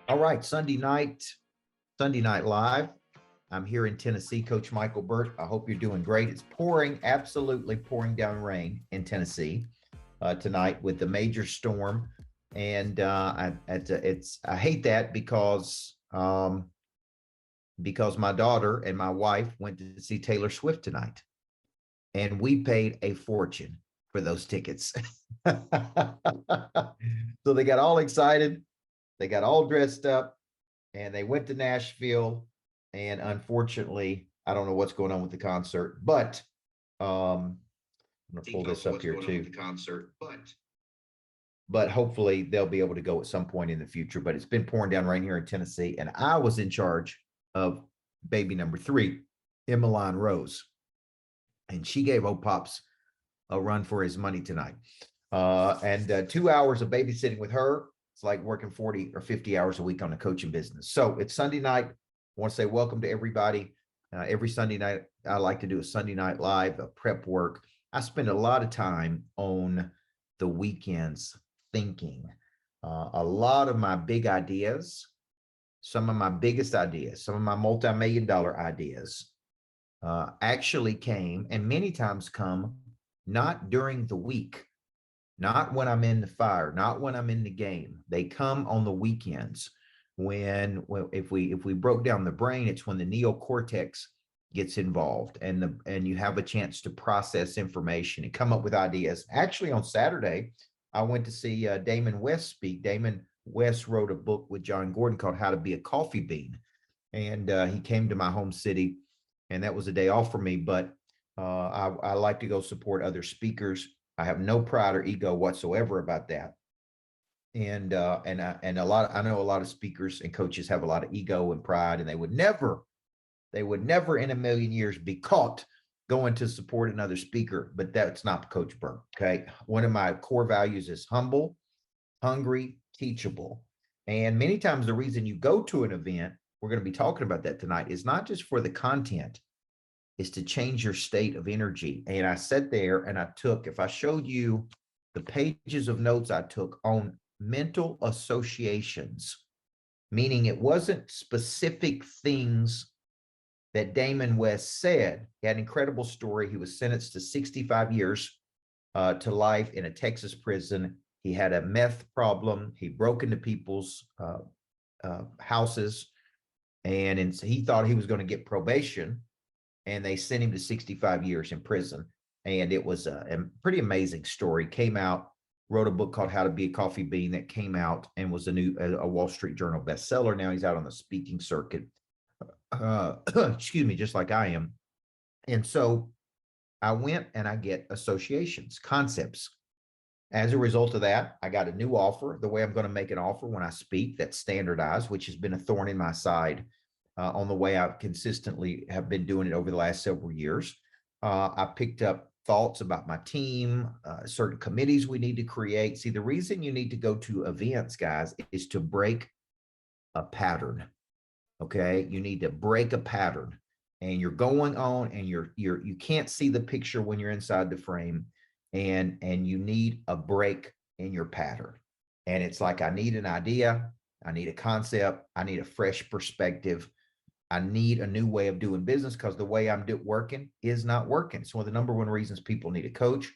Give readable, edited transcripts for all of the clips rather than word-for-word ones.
All right, Sunday night live. I'm here in Tennessee, Coach Micheal Burt. I hope you're doing great. It's pouring, absolutely pouring down rain in Tennessee tonight with the major storm, and I hate that because my daughter and my wife went to see Taylor Swift tonight, and we paid a fortune for those tickets. So they got all excited, they got all dressed up, and they went to Nashville. And unfortunately, I don't know what's going on with the concert, but I'm going to pull this up here too. But hopefully they'll be able to go at some point in the future. But it's been pouring down rain here in Tennessee, and I was in charge of baby number 3, Emmeline Rose, and she gave old Pops a run for his money tonight. And 2 hours of babysitting with her, it's like working 40 or 50 hours a week on the coaching business. So it's Sunday night. I want to say welcome to everybody. Every Sunday night, I like to do a Sunday night live, prep work. I spend a lot of time on the weekends thinking. A lot of my big ideas, some of my biggest ideas, some of my multi-million-dollar ideas actually came, and many times come, not during the week, not when I'm in the fire, not when I'm in the game. They come on the weekends when if we broke down the brain, it's when the neocortex gets involved, and you have a chance to process information and come up with ideas. Actually, on Saturday, I went to see Damon West speak. Damon West wrote a book with John Gordon called How to Be a Coffee Bean, and he came to my home city, and that was a day off for me. But I like to go support other speakers. I have no pride or ego whatsoever about that. And I know a lot of speakers and coaches have a lot of ego and pride, and they would never in a million years be caught going to support another speaker. But that's not Coach Burt. Okay. One of my core values is humble, hungry, teachable. And many times the reason you go to an event, we're going to be talking about that tonight, is not just for the content, is to change your state of energy. And I sat there and if I showed you the pages of notes I took on mental associations, meaning it wasn't specific things that Damon West said. He had an incredible story. He was sentenced to 65 years to life in a Texas prison. He had a meth problem. He broke into people's houses, and he thought he was going to get probation, and they sent him to 65 years in prison. And it was a pretty amazing story. Came out, wrote a book called How to Be a Coffee Bean that came out and was a Wall Street Journal bestseller. Now he's out on the speaking circuit, excuse me, just like I am. And so I went and I get associations, concepts. As a result of that, I got a new offer. The way I'm going to make an offer when I speak that's standardized, which has been a thorn in my side on the way I consistently have been doing it over the last several years. I picked up thoughts about my team, certain committees we need to create. See, the reason you need to go to events, guys, is to break a pattern. Okay, you need to break a pattern, and you're going on, and you can't see the picture when you're inside the frame, and you need a break in your pattern. And it's like, I need an idea, I need a concept, I need a fresh perspective, I need a new way of doing business, because the way I'm working is not working. It's one of the number one reasons people need a coach.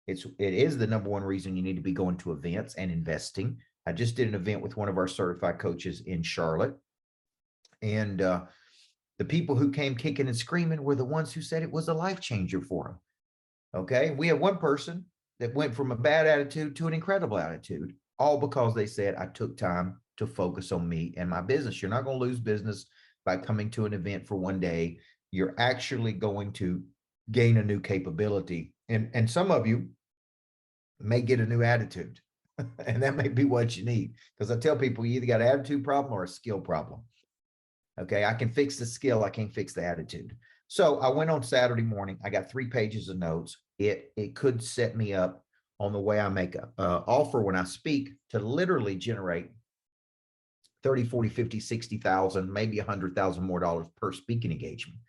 It is the number one reason you need to be going to events and investing. I just did an event with one of our certified coaches in Charlotte, and the people who came kicking and screaming were the ones who said it was a life changer for them. Okay. We had one person that went from a bad attitude to an incredible attitude, all because they said, I took time to focus on me and my business. You're not going to lose business by coming to an event for one day. You're actually going to gain a new capability. And some of you may get a new attitude, and that may be what you need. Because I tell people, you either got an attitude problem or a skill problem. Okay, I can fix the skill, I can't fix the attitude. So I went on Saturday morning. I got 3 pages of notes. It could set me up on the way I make a offer when I speak to literally generate 30, 40, 50, 60,000, maybe 100,000 more dollars per speaking engagement.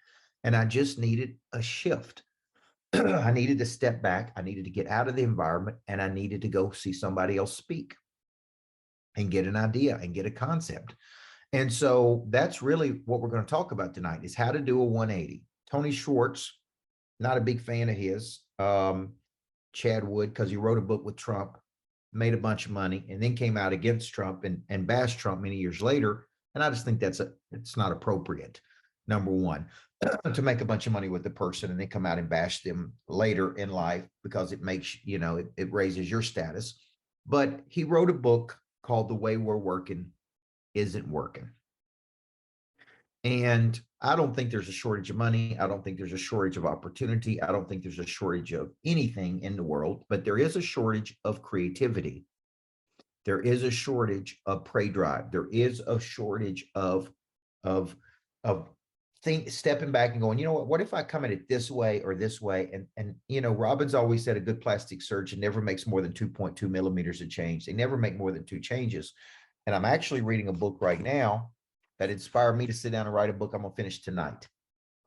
And I just needed a shift. I needed to step back. I needed to get out of the environment, and I needed to go see somebody else speak. and get an idea and get a concept. And so that's really what we're going to talk about tonight is how to do a 180. Tony Schwartz, not a big fan of his. Chad Wood, because he wrote a book with Trump, made a bunch of money, and then came out against Trump and bashed Trump many years later. And I just think it's not appropriate, number one, to make a bunch of money with the person and then come out and bash them later in life because it makes, it raises your status. But he wrote a book called The Way We're Working Isn't Working. And I don't think there's a shortage of money. I don't think there's a shortage of opportunity. I don't think there's a shortage of anything in the world, but there is a shortage of creativity. There is a shortage of prey drive. There is a shortage of stepping back and going, what if I come at it this way or this way? And Robbins always said a good plastic surgeon never makes more than 2.2 millimeters of change. They never make more than 2 changes. And I'm actually reading a book right now that inspired me to sit down and write a book I'm going to finish tonight.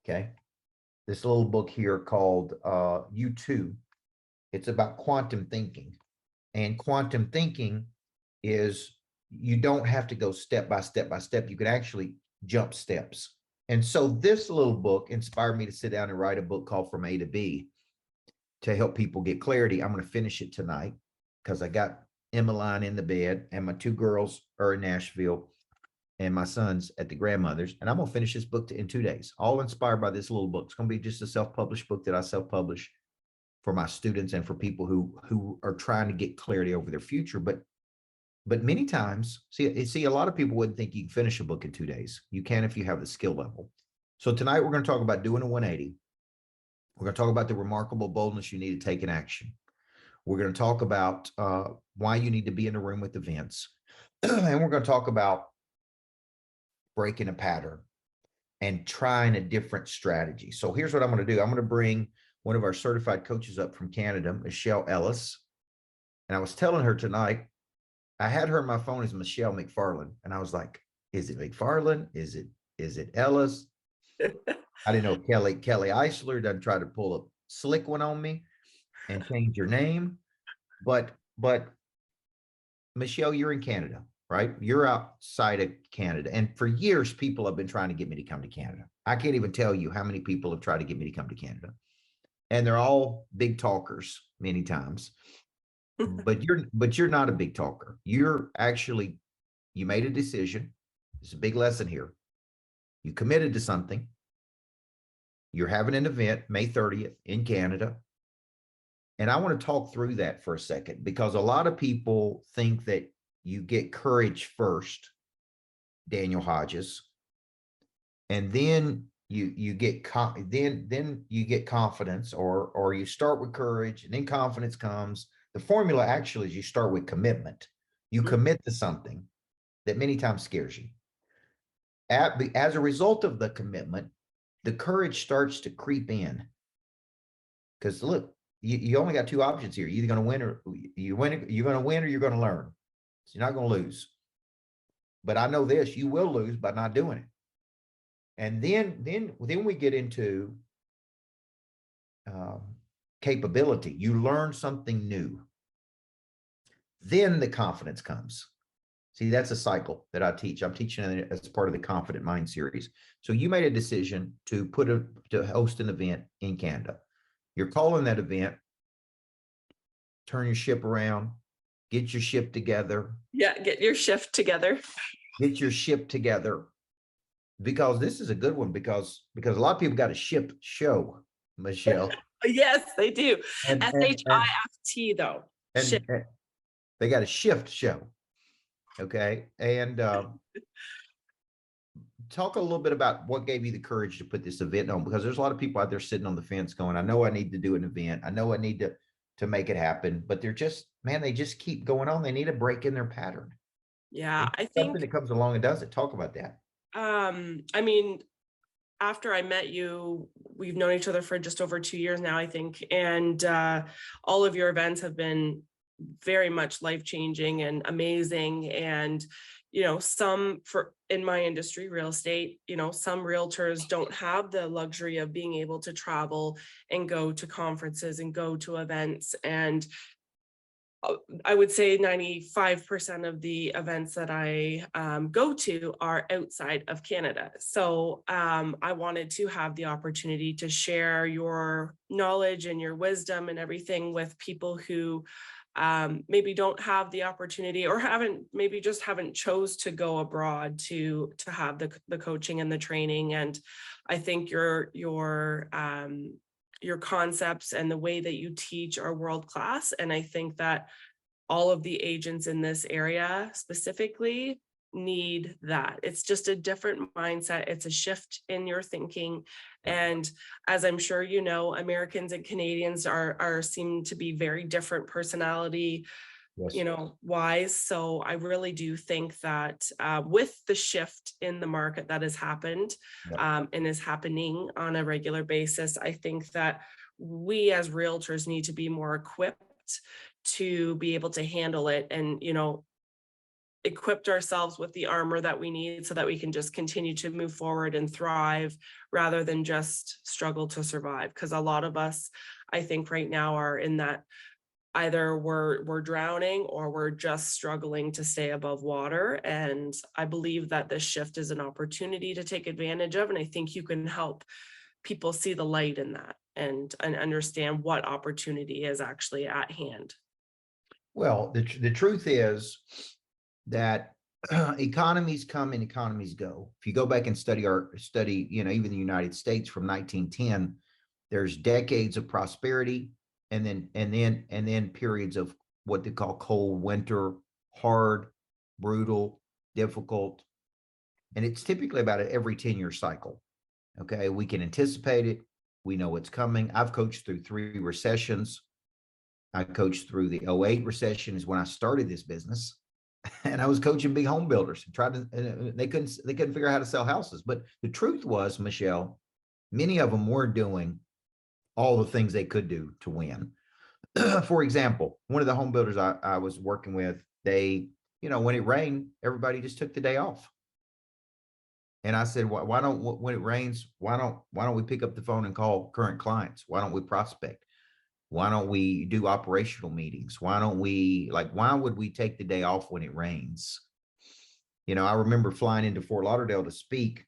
Okay. This little book here called U2. It's about quantum thinking. And quantum thinking is you don't have to go step by step by step. You can actually jump steps. And so this little book inspired me to sit down and write a book called From A to B to help people get clarity. I'm going to finish it tonight because I got Emmeline in the bed and my 2 girls are in Nashville and my son's at the grandmother's. And I'm going to finish this book in 2 days, all inspired by this little book. It's going to be just a self-published book that I self-publish for my students and for people who are trying to get clarity over their future. But many times, see, a lot of people wouldn't think you can finish a book in 2 days. You can if you have the skill level. So tonight we're going to talk about doing a 180. We're going to talk about the remarkable boldness you need to take in action. We're going to talk about why you need to be in the room with events. And we're going to talk about breaking a pattern and trying a different strategy. So here's what I'm going to do. I'm going to bring one of our certified coaches up from Canada, Michelle Ellis. And I was telling her tonight, I had her on my phone as Michelle McFarland. And I was like, is it McFarland? Is it Ellis? I didn't know Kelly Eisler doesn't try to pull a slick one on me and change your name. But Michelle, you're in Canada, right? You're outside of Canada. And for years, people have been trying to get me to come to Canada. I can't even tell you how many people have tried to get me to come to Canada. And they're all big talkers many times. But you're not a big talker. You made a decision. It's a big lesson here. You committed to something. You're having an event May 30th in Canada. And I want to talk through that for a second, because a lot of people think that you get courage first, Daniel Hodges, and then you get then you get confidence, or you start with courage and then confidence comes. The formula actually is you start with commitment. You commit to something that many times scares you. As a result of the commitment, the courage starts to creep in. Because look, you only got 2 options here. You're either going to win or you're going to win or you're going to learn. So you're not going to lose. But I know this, you will lose by not doing it. And then we get into capability. You learn something new. Then the confidence comes. See, that's a cycle that I teach. I'm teaching it as part of the Confident Mind series. So you made a decision to host an event in Canada. You're calling that event, turn your ship around, get your ship together. Yeah, get your shift together. Get your ship together. Because this is a good one, because a lot of people got a ship show, Michelle. Yes, they do. And SHIFT though. And they got a shift show. Okay. And talk a little bit about what gave you the courage to put this event on, because there's a lot of people out there sitting on the fence going, I know I need to do an event. I know I need to make it happen, but they're just, man, they just keep going on. They need a break in their pattern. Yeah, I think something that comes along and does it. Talk about that. I mean, after I met you, we've known each other for just over 2 years now, I think. And all of your events have been very much life-changing and amazing. And, in my industry, real estate, some realtors don't have the luxury of being able to travel and go to conferences and go to events. And I would say 95% of the events that I go to are outside of Canada. So I wanted to have the opportunity to share your knowledge and your wisdom and everything with people who maybe don't have the opportunity or haven't chose to go abroad to have the coaching and the training. And I think your concepts and the way that you teach are world class. And I think that all of the agents in this area specifically need that. It's just a different mindset. It's a shift in your thinking. And as I'm sure you know, Americans and Canadians are seem to be very different personality, Yes. wise. So I really do think that with the shift in the market that has happened and is happening on a regular basis, I think that we as realtors need to be more equipped to be able to handle it and, equipped ourselves with the armor that we need so that we can just continue to move forward and thrive rather than just struggle to survive. Because a lot of us, I think right now are in that either we're drowning or we're just struggling to stay above water. And I believe that this shift is an opportunity to take advantage of. And I think you can help people see the light in that and understand what opportunity is actually at hand. Well, the truth is that economies come and economies go. If you go back and study, even the United States from 1910, there's decades of prosperity and then periods of what they call cold winter, hard, brutal, difficult. And it's typically about an every 10-year cycle. Okay. We can anticipate it. We know it's coming. I've coached through 3 recessions. I coached through the '08 recession is when I started this business. And I was coaching big home builders and they couldn't figure out how to sell houses. But the truth was, Michelle, many of them were doing all the things they could do to win. For example, one of the home builders I was working with, they, when it rained, everybody just took the day off. And I said, why don't, when it rains, why don't we pick up the phone and call current clients? Why don't we prospect? Why don't we do operational meetings? Why would we take the day off when it rains? I remember flying into Fort Lauderdale to speak,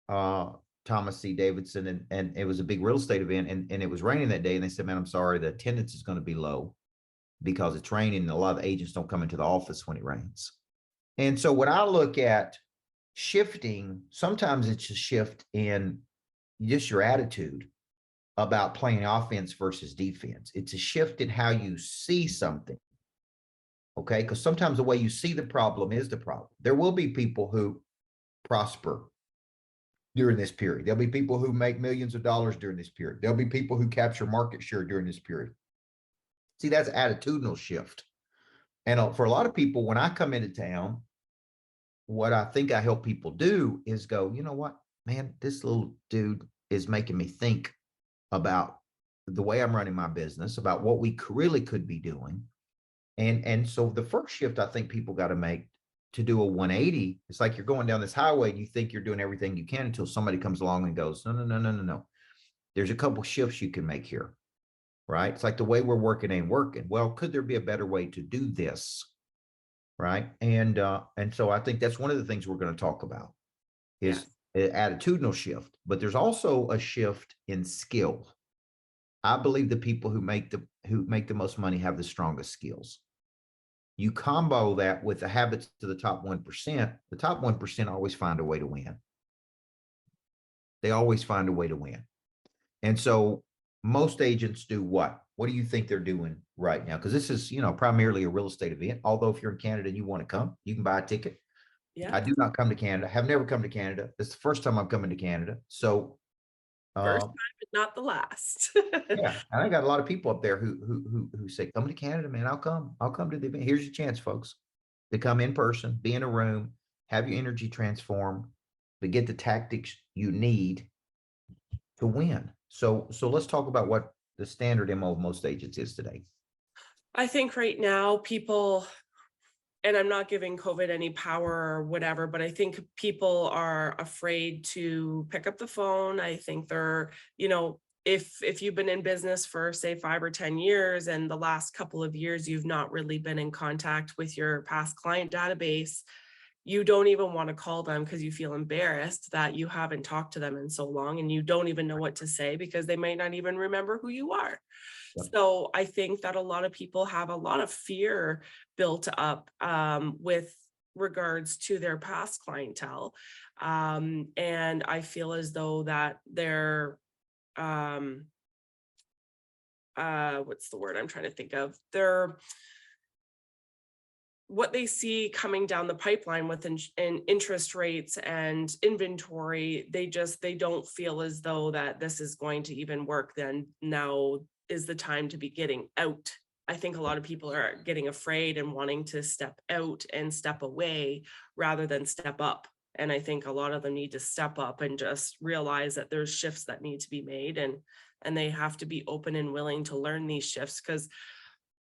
Thomas C. Davidson, and it was a big real estate event, and it was raining that day. And they said, man, I'm sorry, the attendance is going to be low because it's raining and a lot of agents don't come into the office when it rains. And so when I look at shifting, sometimes it's a shift in just your attitude about playing offense versus defense. It's a shift in how you see something. Okay. Because sometimes the way you see the problem is the problem. There will be people who prosper during this period. There'll be people who make millions of dollars during this period. There'll be people who capture market share during this period. See, that's attitudinal shift. And for a lot of people, when I come into town, what I think I help people do is go, you know what, man, this little dude is making me think about the way I'm running my business, about what we really could be doing. And so the first shift I think people got to make to do a 180, it's like you're going down this highway and you think you're doing everything you can until somebody comes along and goes, no. There's a couple shifts you can make here, right? It's like the way we're working ain't working. Well, could there be a better way to do this? Right. And so I think that's one of the things we're going to talk about is an attitudinal shift, but there's also a shift in skill. I believe the people who make the most money have the strongest skills. You combo that with the habits to the top 1%, the top 1% always find a way to win. They always find a way to win. And so most agents do what? What do you think they're doing right now? Because this is, primarily a real estate event. Although if you're in Canada and you want to come, you can buy a ticket. Yeah. I do not come to Canada. Have never come to Canada. It's the first time I'm coming to Canada. So First time, but not the last. yeah, and I got a lot of people up there who say, "Come to Canada, man. I'll come. I'll come to the event." Here's your chance, folks, to come in person, be in a room, have your energy transform, but get the tactics you need to win. So let's talk about what the standard MO of most agents is today. I think right now people, and I'm not giving COVID any power or whatever, but I think people are afraid to pick up the phone. I think they're, if you've been in business for say 5 or 10 years and the last couple of years you've not really been in contact with your past client database, you don't even want to call them because you feel embarrassed that you haven't talked to them in so long, and you don't even know what to say because they might not even remember who you are. Yep. So I think that a lot of people have a lot of fear built up with regards to their past clientele. And I feel as though that they're what's the word I'm trying to think of? They're what they see coming down the pipeline with in interest rates and inventory, they don't feel as though that this is going to even work. Then now is the time to be getting out. I think a lot of people are getting afraid and wanting to step out and step away rather than step up. And I think a lot of them need to step up and just realize that there's shifts that need to be made, and they have to be open and willing to learn these shifts, because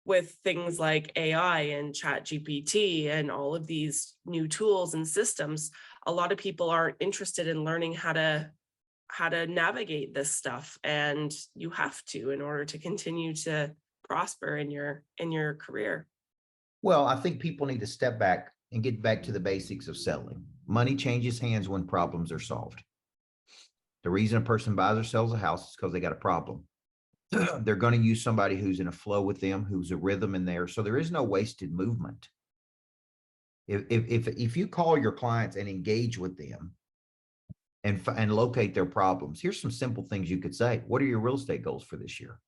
with things like AI and Chat GPT and all of these new tools and systems, a lot of people aren't interested in learning how to navigate this stuff. And you have to, in order to continue to prosper in your career. Well, I think people need to step back and get back to the basics of selling. Money changes hands when problems are solved. The reason a person buys or sells a house is because they got a problem. They're going to use somebody who's in a flow with them, who's a rhythm in there. So there is no wasted movement. If you call your clients and engage with them and locate their problems, here's some simple things you could say. What are your real estate goals for this year?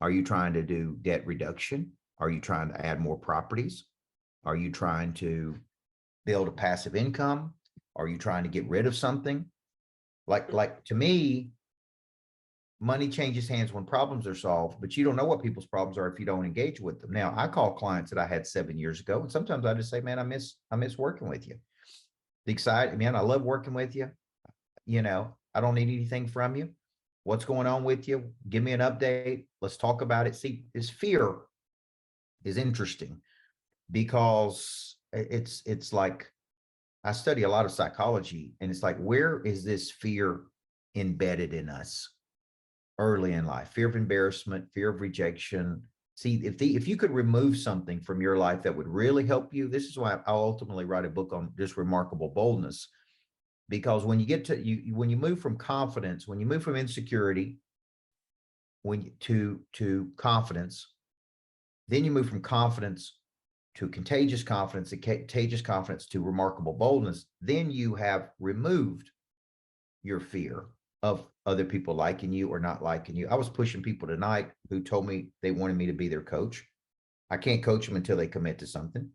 Are you trying to do debt reduction? Are you trying to add more properties? Are you trying to build a passive income? Are you trying to get rid of something? Like to me, money changes hands when problems are solved, but you don't know what people's problems are if you don't engage with them. Now, I call clients that I had 7 years ago, and sometimes I just say, man, I miss working with you. The excited, man, I love working with you. I don't need anything from you. What's going on with you? Give me an update. Let's talk about it. See, this fear is interesting because it's like, I study a lot of psychology, and it's like, where is this fear embedded in us early in life? Fear of embarrassment, fear of rejection. See, if you could remove something from your life that would really help you, this is why I'll ultimately write a book on just remarkable boldness. Because when you get to when you move from confidence, when you move from insecurity to confidence, then you move from confidence to contagious confidence, and contagious confidence to remarkable boldness. Then you have removed your fear of other people liking you or not liking you. I was pushing people tonight who told me they wanted me to be their coach. I can't coach them until they commit to something.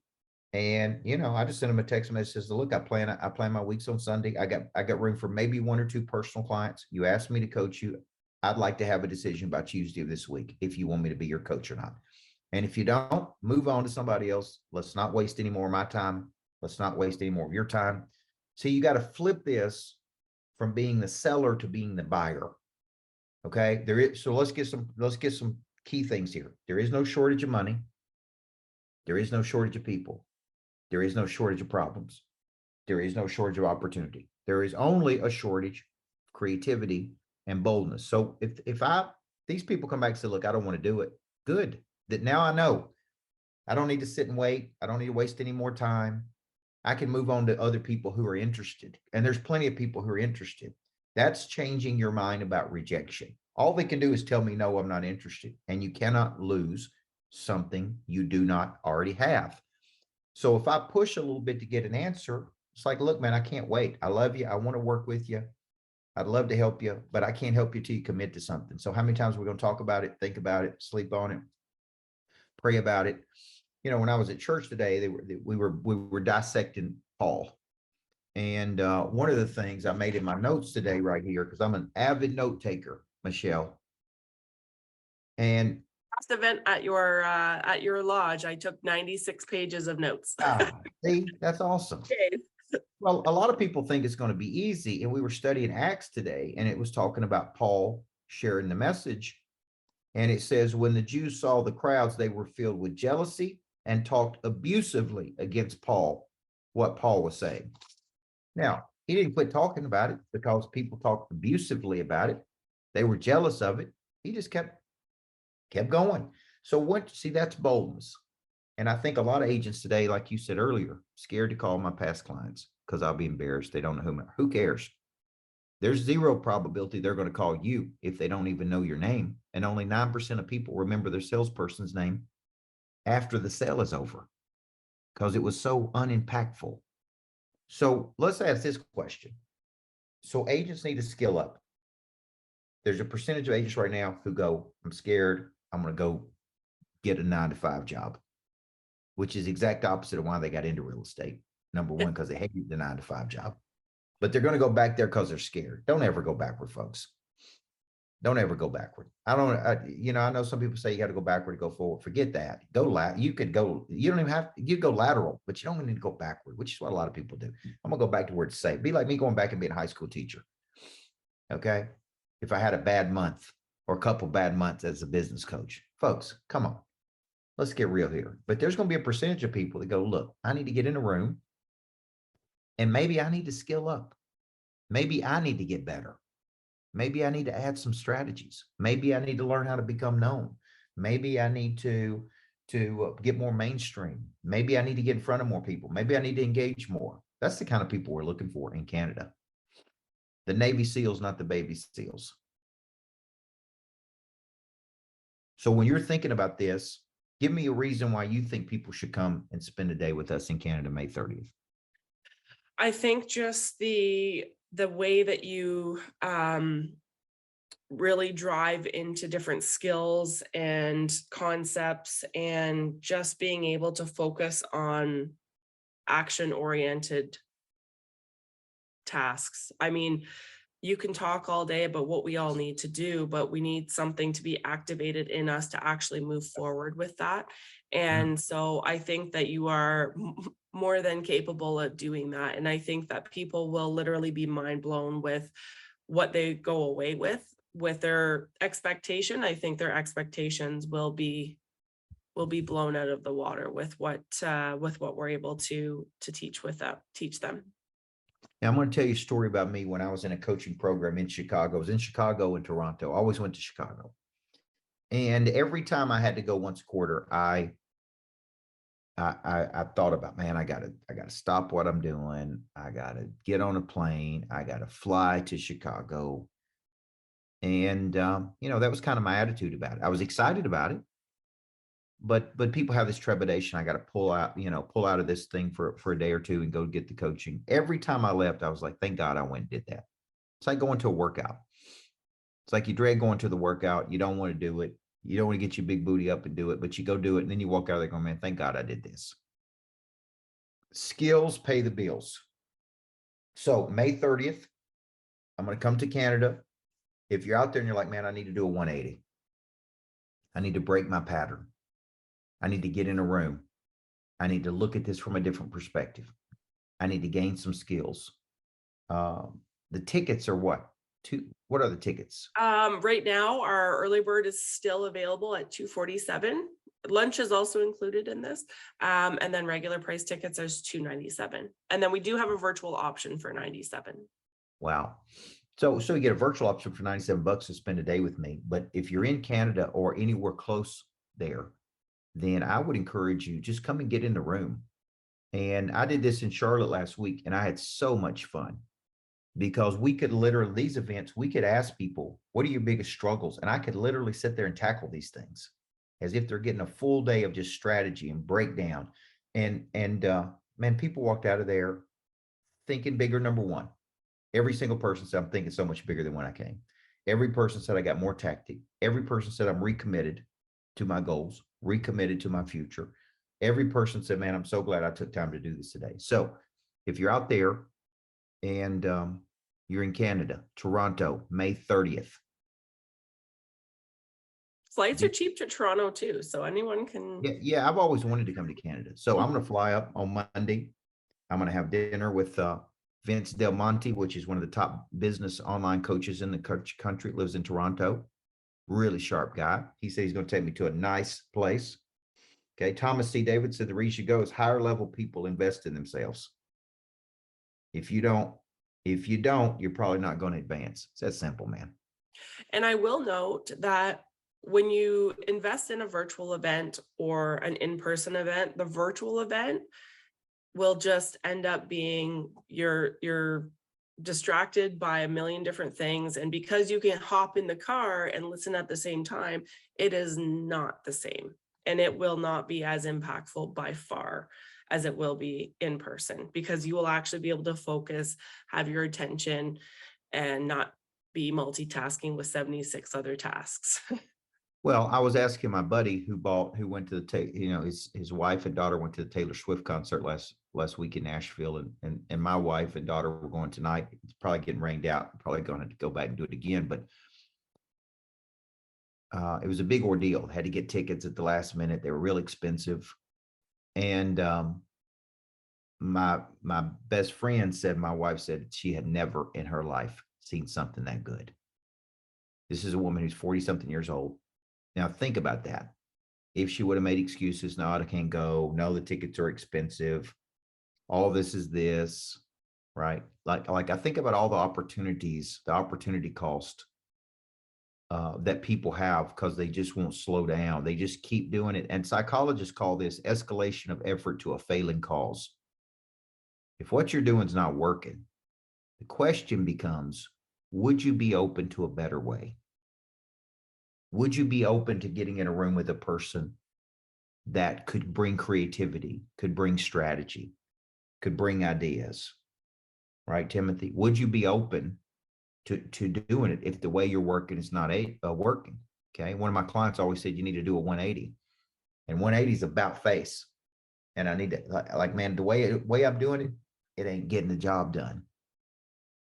And I just sent them a text message that says, look, I plan my weeks on Sunday. I got room for maybe 1 or 2 personal clients. You asked me to coach you. I'd like to have a decision by Tuesday of this week if you want me to be your coach or not. And if you don't, move on to somebody else. Let's not waste any more of my time. Let's not waste any more of your time. So you got to flip this from being the seller to being the buyer. Okay. So let's get some key things here. There is no shortage of money. There is no shortage of people. There is no shortage of problems. There is no shortage of opportunity. There is only a shortage of creativity and boldness. So if these people come back and say, look, I don't want to do it. Good. That now I know I don't need to sit and wait. I don't need to waste any more time. I can move on to other people who are interested. And there's plenty of people who are interested. That's changing your mind about rejection. All they can do is tell me, no, I'm not interested. And you cannot lose something you do not already have. So if I push a little bit to get an answer, it's like, look, man, I can't wait. I love you. I want to work with you. I'd love to help you, but I can't help you till you commit to something. So how many times we're going to talk about it, think about it, sleep on it, pray about it. When I was at church today, we were dissecting Paul. And one of the things I made in my notes today right here, because I'm an avid note taker, Michelle. And last event at your lodge, I took 96 pages of notes. See, that's awesome. Well, a lot of people think it's going to be easy. And we were studying Acts today, and it was talking about Paul sharing the message. And it says, when the Jews saw the crowds, they were filled with jealousy and talked abusively against Paul, what Paul was saying. Now, he didn't quit talking about it because people talked abusively about it. They were jealous of it. He just kept going. So see, that's boldness. And I think a lot of agents today, like you said earlier, scared to call my past clients because I'll be embarrassed. They don't know who cares. There's zero probability they're going to call you if they don't even know your name. And only 9% of people remember their salesperson's name after the sale is over because it was so unimpactful. So let's ask this question. So agents need to skill up. There's a percentage of agents right now who go, I'm scared. I'm going to go get a 9-to-5 job, which is exact opposite of why they got into real estate. Number one, because they hated the 9-to-5 job, but they're going to go back there because they're scared. Don't ever go backward, folks. Don't ever go backward. I know some people say you got to go backward to go forward. Forget that. You could go, you don't even have, you go lateral, but you don't need to go backward, which is what a lot of people do. I'm gonna go back to where it's safe. Be like me going back and being a high school teacher. Okay. If I had a bad month or a couple bad months as a business coach, folks, come on, let's get real here. But there's going to be a percentage of people that go, look, I need to get in a room and maybe I need to skill up. Maybe I need to get better. Maybe I need to add some strategies. Maybe I need to learn how to become known. Maybe I need to get more mainstream. Maybe I need to get in front of more people. Maybe I need to engage more. That's the kind of people we're looking for in Canada. The Navy SEALs, not the baby SEALs. So when you're thinking about this, give me a reason why you think people should come and spend a day with us in Canada, May 30th. I think just the way that you really drive into different skills and concepts and just being able to focus on action-oriented tasks. I mean, you can talk all day about what we all need to do, but we need something to be activated in us to actually move forward with that. And so I think that you are more than capable of doing that. And I think that people will literally be mind blown with what they go away with their expectation. I think their expectations will be blown out of the water with what we're able to teach them. Now, I'm going to tell you a story about me when I was in a coaching program in Chicago. I was in Chicago and Toronto. I always went to Chicago. And every time I had to go once a quarter, I thought about, man, I gotta stop what I'm doing. I gotta get on a plane. I gotta fly to Chicago. And that was kind of my attitude about it. I was excited about it, but people have this trepidation. I got to pull out of this thing for a day or two and go get the coaching. Every time I left, I was like, thank God I went and did that. It's like going to a workout. It's like you dread going to the workout. You don't want to do it. You don't want to get your big booty up and do it, but you go do it. And then you walk out there going, man, thank God I did this. Skills pay the bills. So May 30th, I'm going to come to Canada. If you're out there and you're like, man, I need to do a 180. I need to break my pattern. I need to get in a room. I need to look at this from a different perspective. I need to gain some skills. The tickets are what? What are the tickets? Right now, our early bird is still available at $247. Lunch is also included in this. And then regular price tickets are $297. And then we do have a virtual option for $97. Wow. So you get a virtual option for $97 to spend a day with me. But if you're in Canada or anywhere close there, then I would encourage you, just come and get in the room. And I did this in Charlotte last week, and I had so much fun because we could literally, these events, we could ask people, what are your biggest struggles? And I could literally sit there and tackle these things as if they're getting a full day of just strategy and breakdown. And man, people walked out of there thinking bigger, number one. Every single person said, I'm thinking so much bigger than when I came. Every person said I got more tactic. Every person said I'm recommitted to my goals, recommitted to my future. Every person said, man, I'm so glad I took time to do this today. So if you're out there and you're in Canada, Toronto, May 30th. Flights are cheap to Toronto too, so anyone can. Yeah, I've always wanted to come to Canada. So I'm going to fly up on Monday. I'm going to have dinner with Vince Del Monte, which is one of the top business online coaches in the country, lives in Toronto. Really sharp guy. He said he's going to take me to a nice place. Okay. Thomas C. David said the reason you go is higher level people invest in themselves. If you don't, you're probably not going to advance. It's that simple, man. And I will note that when you invest in a virtual event or an in-person event, the virtual event will just end up being you're distracted by a million different things. And because you can hop in the car and listen at the same time, it is not the same. And it will not be as impactful by far as it will be in person, because you will actually be able to focus, have your attention, and not be multitasking with 76 other tasks. Well, I was asking my buddy who went to his wife and daughter went to the Taylor Swift concert last week in Nashville, and my wife and daughter were going tonight. It's probably getting rained out. Probably going to go back and do it again, but it was a big ordeal. Had to get tickets at the last minute. They were real expensive, and my best friend said my wife said she had never in her life seen something that good. This is a woman who's 40 something years old. Now think about that. If she would have made excuses, no, I can't go. No, the tickets are expensive. All this is this, right? Like I think about all the opportunities, the opportunity cost that people have because they just won't slow down. They just keep doing it. And psychologists call this escalation of effort to a failing cause. If what you're doing is not working, the question becomes, would you be open to a better way? Would you be open to getting in a room with a person that could bring creativity, could bring strategy, could bring ideas, right, Timothy? Would you be open to doing it if the way you're working is not working? Okay. One of my clients always said you need to do a 180, and 180 is about face. And I need to like, man, the way I'm doing it, it ain't getting the job done.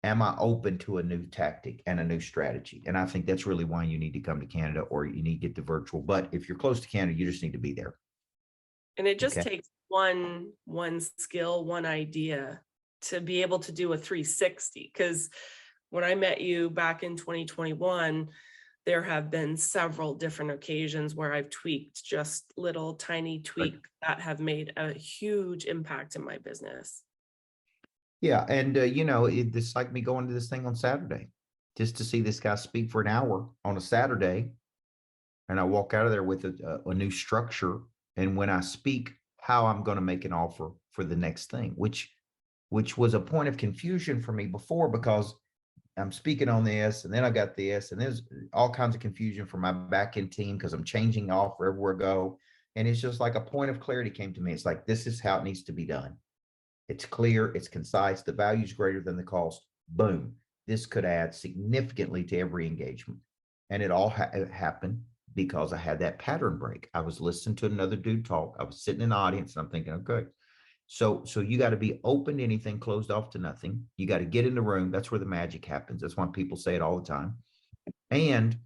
Am I open to a new tactic and a new strategy? And I think that's really why you need to come to Canada, or you need to get the virtual. But if you're close to Canada, you just need to be there. And it just Okay. takes one skill, one idea to be able to do a 360. Because when I met you back in 2021, there have been several different occasions where I've tweaked just little tiny tweaks that have made a huge impact in my business. Yeah. And, it's like me going to this thing on Saturday just to see this guy speak for an hour on a Saturday. And I walk out of there with a new structure. And when I speak, how I'm going to make an offer for the next thing, which was a point of confusion for me before, because I'm speaking on this, and then I got this, and there's all kinds of confusion for my back end team because I'm changing the offer everywhere I go. And it's just like a point of clarity came to me. It's like, this is how it needs to be done. It's clear, it's concise, the value is greater than the cost. Boom. This could add significantly to every engagement. And it all happened because I had that pattern break. I was listening to another dude talk. I was sitting in the audience, and I'm thinking, okay, so you got to be open to anything, closed off to nothing. You got to get in the room. That's where the magic happens. That's why people say it all the time. And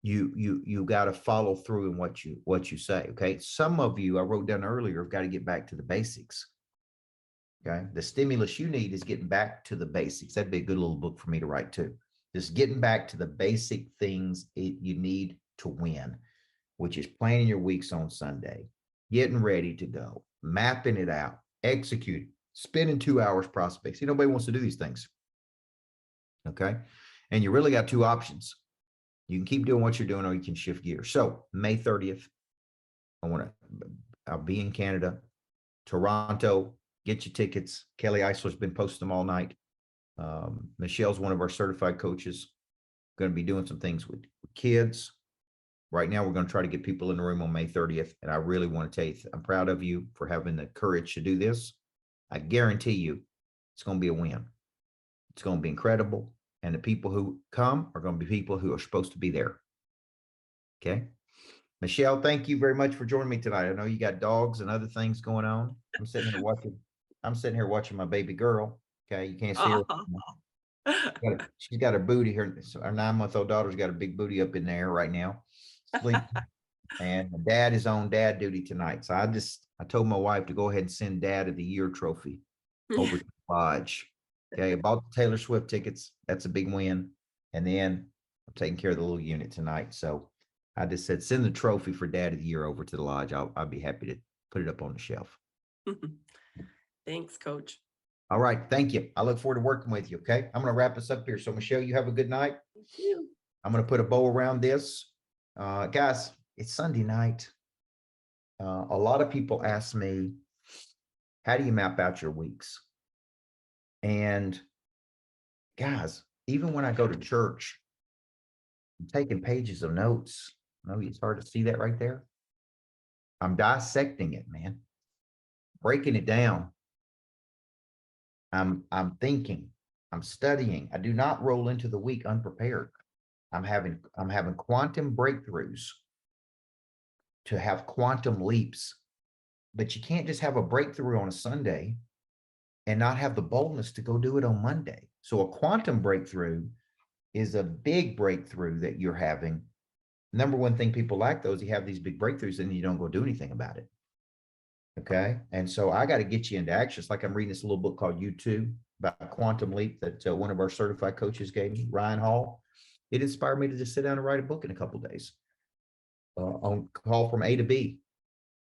you got to follow through in what you say. Okay. Some of you, I wrote down earlier, have got to get back to the basics. Okay. The stimulus you need is getting back to the basics. That'd be a good little book for me to write too. Just getting back to the basic things you need to win, which is planning your weeks on Sunday, getting ready to go, mapping it out, execute, spending 2 hours prospects. Nobody wants to do these things. Okay. And you really got two options. You can keep doing what you're doing, or you can shift gears. So May 30th, I'll be in Canada, Toronto. Get your tickets. Kelly Eisler's been posting them all night. Michelle's one of our certified coaches, going to be doing some things with kids. Right now, we're going to try to get people in the room on May 30th. And I really want to tell you, I'm proud of you for having the courage to do this. I guarantee you it's going to be a win. It's going to be incredible. And the people who come are going to be people who are supposed to be there. Okay. Michelle, thank you very much for joining me tonight. I know you got dogs and other things going on. I'm sitting here watching my baby girl. Okay. You can't see her. She's got her booty here. So our 9-month-old daughter's got a big booty up in there right now. Sleep. And my dad is on dad duty tonight. So I told my wife to go ahead and send Dad of the Year trophy over to the lodge. Okay. I bought the Taylor Swift tickets. That's a big win. And then I'm taking care of the little unit tonight. So I just said, send the trophy for Dad of the Year over to the lodge. I'll be happy to put it up on the shelf. Thanks, Coach. All right. Thank you. I look forward to working with you. Okay. I'm going to wrap this up here. So Michelle, you have a good night. Thank you. I'm going to put a bow around this. Guys, it's Sunday night. A lot of people ask me, how do you map out your weeks? And guys, even when I go to church, I'm taking pages of notes. No, it's hard to see that right there. I'm dissecting it, man, breaking it down. I'm thinking, I'm studying. I do not roll into the week unprepared. I'm having quantum breakthroughs to have quantum leaps. But you can't just have a breakthrough on a Sunday and not have the boldness to go do it on Monday. So a quantum breakthrough is a big breakthrough that you're having. Number one thing people like those, you have these big breakthroughs and you don't go do anything about it. Okay. And so I got to get you into action. It's like I'm reading this little book called You2 about quantum leap that one of our certified coaches gave me, Ryan Hall. It inspired me to just sit down and write a book in a couple of days on call from A to B,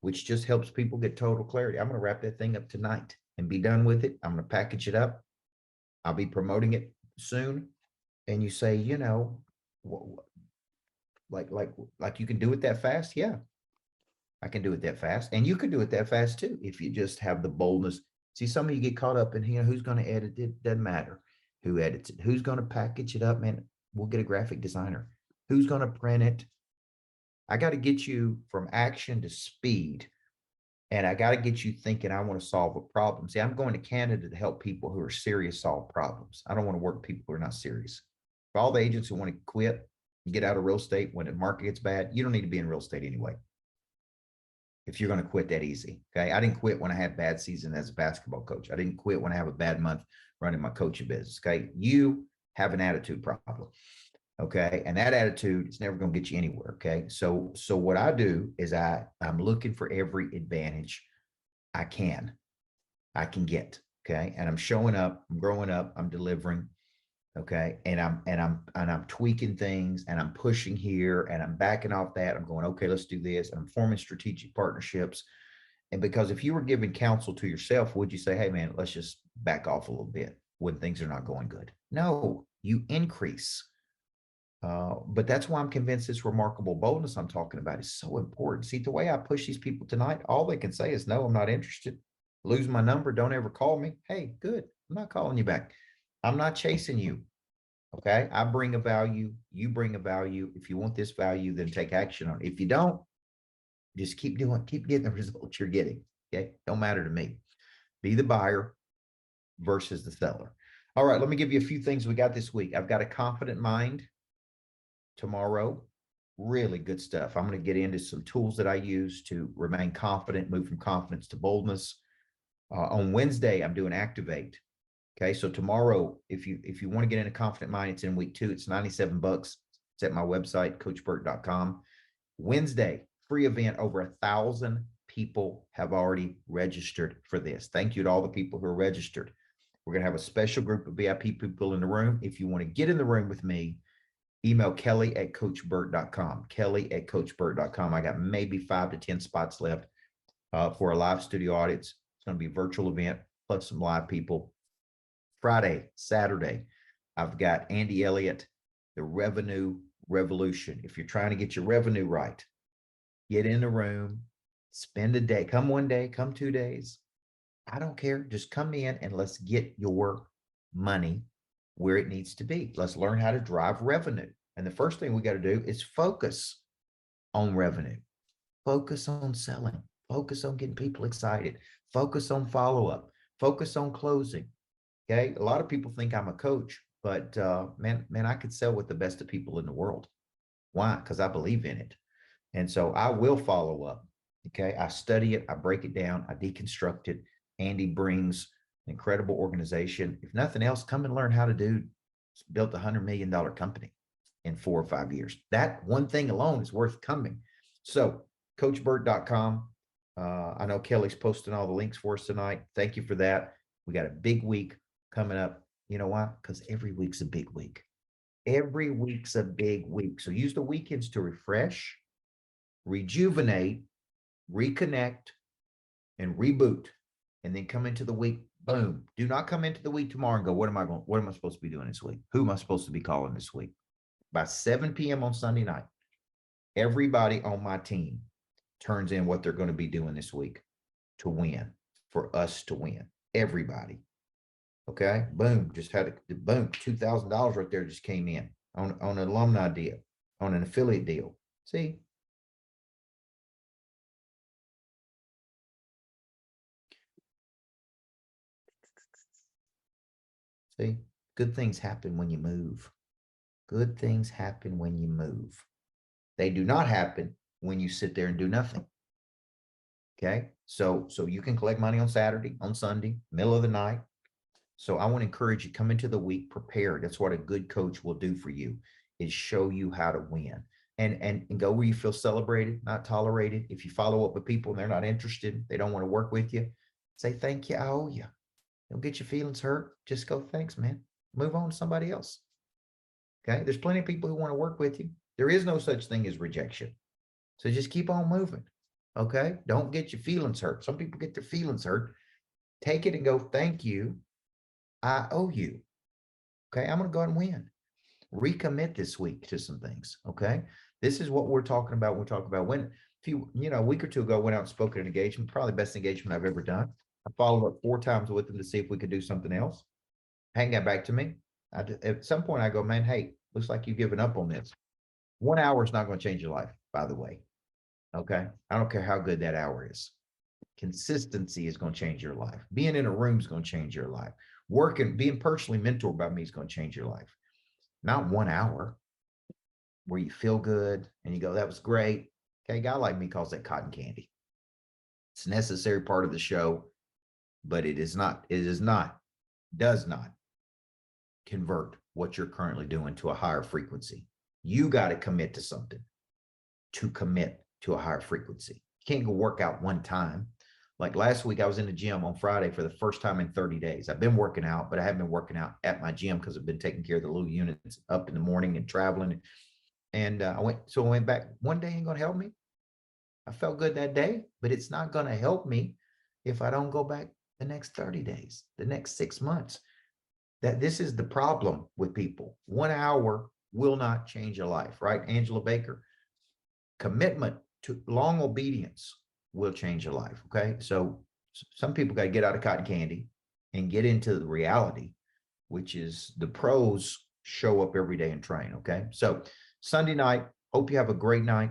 which just helps people get total clarity. I'm going to wrap that thing up tonight and be done with it. I'm going to package it up. I'll be promoting it soon. And you say, you know, like you can do it that fast? Yeah, I can do it that fast. And you can do it that fast too, if you just have the boldness. See, some of you get caught up in, you know, who's going to edit it? Doesn't matter who edits it. Who's going to package it up? Man, we'll get a graphic designer. Who's going to print it? I got to get you from action to speed. And I got to get you thinking, I want to solve a problem. See, I'm going to Canada to help people who are serious solve problems. I don't want to work with people who are not serious. For all the agents who want to quit and get out of real estate when the market gets bad, you don't need to be in real estate anyway. If you're going to quit that easy. Okay. I didn't quit when I had a bad season as a basketball coach. I didn't quit when I have a bad month running my coaching business. Okay. You have an attitude problem. Okay. And that attitude is never going to get you anywhere. Okay. So what I do is I'm looking for every advantage I can get. Okay. And I'm showing up, I'm growing up, I'm delivering. Okay. And I'm tweaking things and I'm pushing here and I'm backing off that. I'm going, okay, let's do this. I'm forming strategic partnerships. And because if you were giving counsel to yourself, would you say, hey man, let's just back off a little bit when things are not going good? No, you increase. But that's why I'm convinced this remarkable boldness I'm talking about is so important. See, the way I push these people tonight, all they can say is, no, I'm not interested. Lose my number. Don't ever call me. Hey, good. I'm not calling you back. I'm not chasing you. Okay. I bring a value. You bring a value. If you want this value, then take action on it. If you don't, just keep getting the results you're getting. Okay. Don't matter to me. Be the buyer versus the seller. All right. Let me give you a few things we got this week. I've got a confident mind tomorrow. Really good stuff. I'm going to get into some tools that I use to remain confident, move from confidence to boldness. On Wednesday, I'm doing Activate. Okay. So tomorrow, if you want to get in a confident mind, it's in week 2. It's $97. It's at my website, coachburt.com. Wednesday, free event. Over 1,000 people have already registered for this. Thank you to all the people who are registered. We're going to have a special group of VIP people in the room. If you want to get in the room with me, email kelly@coachburt.com. kelly@coachburt.com. I got maybe 5 to 10 spots left for a live studio audience. It's going to be a virtual event plus some live people. Friday, Saturday, I've got Andy Elliott, the Revenue Revolution. If you're trying to get your revenue right, get in the room, spend a day, come 1 day, come 2 days. I don't care. Just come in and let's get your money where it needs to be. Let's learn how to drive revenue. And the first thing we got to do is focus on revenue, focus on selling, focus on getting people excited, focus on follow-up, focus on closing. Okay. A lot of people think I'm a coach, but man, I could sell with the best of people in the world. Why? Because I believe in it. And so I will follow up. Okay. I study it. I break it down. I deconstruct it. Andy brings an incredible organization. If nothing else, come and learn how to built $100 million company in 4 or 5 years. That one thing alone is worth coming. So coachburt.com. I know Kelly's posting all the links for us tonight. Thank you for that. We got a big week coming up. You know why? Because every week's a big week. Every week's a big week. So use the weekends to refresh, rejuvenate, reconnect, and reboot. And then come into the week, boom. Do not come into the week tomorrow and go, what am I supposed to be doing this week? Who am I supposed to be calling this week? by 7 p.m. on Sunday night, everybody on my team turns in what they're going to be doing this week to win, for us to win. Everybody. Okay. Boom. Just had a boom. $2,000 right there just came in on an alumni deal, on an affiliate deal. See? See? Good things happen when you move. Good things happen when you move. They do not happen when you sit there and do nothing. Okay. So you can collect money on Saturday, on Sunday, middle of the night. So I want to encourage you, come into the week prepared. That's what a good coach will do for you, is show you how to win, and go where you feel celebrated, not tolerated. If you follow up with people and they're not interested, they don't want to work with you, say, thank you, I owe you. Don't get your feelings hurt. Just go, thanks, man. Move on to somebody else. Okay. There's plenty of people who want to work with you. There is no such thing as rejection. So just keep on moving. Okay. Don't get your feelings hurt. Some people get their feelings hurt. Take it and go, thank you, I owe you. Okay. I'm going to go ahead and win. Recommit this week to some things. Okay. This is what we're talking about. We're talking about when, a week or two ago, went out and spoke at an engagement, probably the best engagement I've ever done. I followed up 4 times with them to see if we could do something else. Hadn't got back to me. At some point I go, man, hey, looks like you've given up on this. 1 hour is not going to change your life, by the way. Okay. I don't care how good that hour is. Consistency is going to change your life. Being in a room is going to change your life. Being personally mentored by me is going to change your life. Not 1 hour where you feel good and you go, that was great. Okay. A guy like me calls that cotton candy. It's a necessary part of the show, but does not convert what you're currently doing to a higher frequency. You got to commit to something to commit to a higher frequency. You can't go work out one time. Like last week, I was in the gym on Friday for the first time in 30 days. I've been working out, but I haven't been working out at my gym because I've been taking care of the little units up in the morning and traveling. And I went back. One day ain't going to help me. I felt good that day, but it's not going to help me if I don't go back the next 30 days, the next 6 months. That this is the problem with people. 1 hour will not change your life, right? Angela Baker. Commitment to long obedience will change your life. Okay. So some people got to get out of cotton candy and get into the reality, which is the pros show up every day and train. Okay. So Sunday night, hope you have a great night.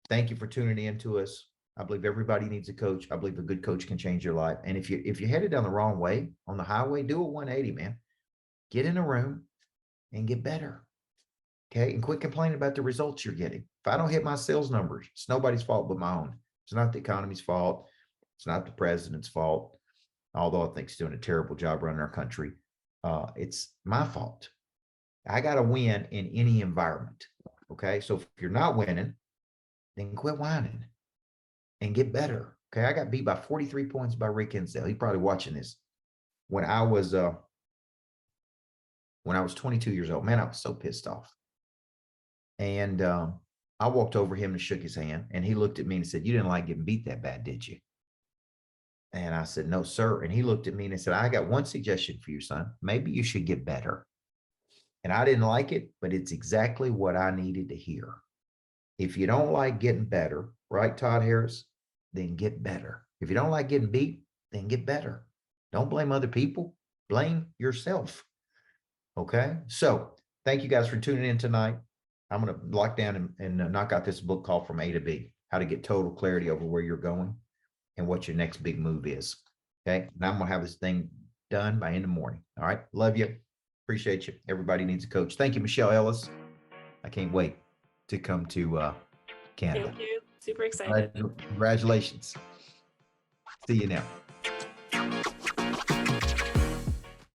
Thank you for tuning in to us. I believe everybody needs a coach. I believe a good coach can change your life. And if you're headed down the wrong way on the highway, do a 180, man. Get in a room and get better. Okay. And quit complaining about the results you're getting. If I don't hit my sales numbers, it's nobody's fault but my own. It's not the economy's fault. It's not the president's fault. Although I think he's doing a terrible job running our country. It's my fault. I got to win in any environment. Okay. So if you're not winning, then quit whining and get better. Okay. I got beat by 43 points by Rick Insdale. He's probably watching this. When I was 22 years old, man, I was so pissed off. And I walked over him and shook his hand, and he looked at me and said, "You didn't like getting beat that bad, did you?" And I said, "No, sir." And he looked at me and said, "I got one suggestion for you, son. Maybe you should get better." And I didn't like it, but it's exactly what I needed to hear. If you don't like getting better, right, Todd Harris, then get better. If you don't like getting beat, then get better. Don't blame other people. Blame yourself. Okay. So thank you guys for tuning in tonight. I'm going to lock down and knock out this book called From A to B, how to get total clarity over where you're going and what your next big move is. Okay. And I'm going to have this thing done by end of morning. All right. Love you. Appreciate you. Everybody needs a coach. Thank you, Michelle Ellis. I can't wait to come to Canada. Thank you. Super excited. Congratulations. See you now.